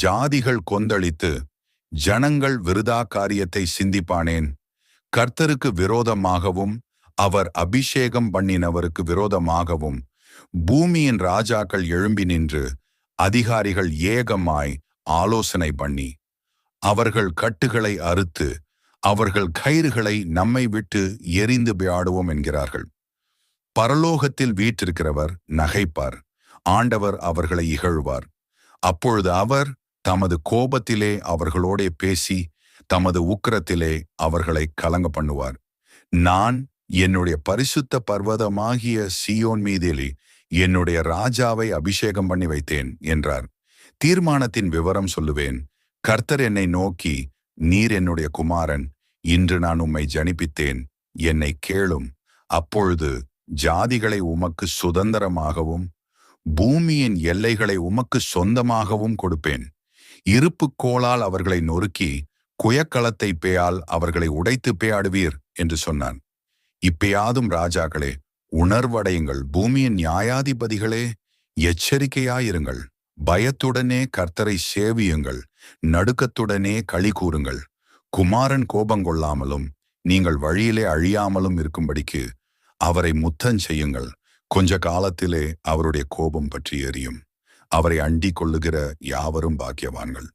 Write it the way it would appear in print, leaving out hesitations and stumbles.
ஜாதிகள் கொந்தளித்து ஜனங்கள் விருதா காரியத்தை சிந்திப்பானேன். கர்த்தருக்கு விரோதமாகவும் அவர் அபிஷேகம் பண்ணினவருக்கு விரோதமாகவும் பூமியின் ராஜாக்கள் எழும்பி நின்று அதிகாரிகள் ஏகமாய் ஆலோசனை பண்ணி அவர்கள் கட்டுகளை அறுத்து அவர்கள் கயிறுகளை நம்மை விட்டு எரிந்து வியாடுவோம் என்கிறார்கள். பரலோகத்தில் வீற்றிருக்கிறவர் நகைப்பார், ஆண்டவர் அவர்களை இகழ்வார். அப்பொழுது அவர் தமது கோபத்திலே அவர்களோடே பேசி தமது உக்கிரத்திலே அவர்களை கலங்க பண்ணுவார். நான் என்னுடைய பரிசுத்த பர்வதமாகிய சீயோன் மீதிலே என்னுடைய ராஜாவை அபிஷேகம் பண்ணி வைத்தேன் என்றார். தீர்மானத்தின் விவரம் சொல்லுவேன். கர்த்தர் என்னை நோக்கி, நீர் என்னுடைய குமாரன், இன்று நான் உம்மை ஜனிப்பித்தேன், என்னை கேளும். அப்பொழுது ஜாதிகளை உமக்கு சுதந்திரமாகவும் பூமியின் எல்லைகளை உமக்கு சொந்தமாகவும் கொடுப்பேன். இருப்பு கோளால் அவர்களை நொறுக்கி குயக்களத்தை பேயால் அவர்களை உடைத்து பேயாடுவீர் என்று சொன்னான். இப்பயாதும் ராஜாக்களே, உணர்வடையுங்கள். பூமியின் நியாயாதிபதிகளே, எச்சரிக்கையாயிருங்கள். பயத்துடனே கர்த்தரை சேவியுங்கள், நடுக்கத்துடனே களி கூறுங்கள். குமாரன் கோபங்கொள்ளாமலும் நீங்கள் வழியிலே அழியாமலும் இருக்கும்படிக்கு அவரை முத்தம் செய்யுங்கள். கொஞ்ச காலத்திலே அவருடைய கோபம் பற்றி எரியும். அவரை அண்டிக் கொள்ளுகிற யாவரும் பாக்கியவான்கள்.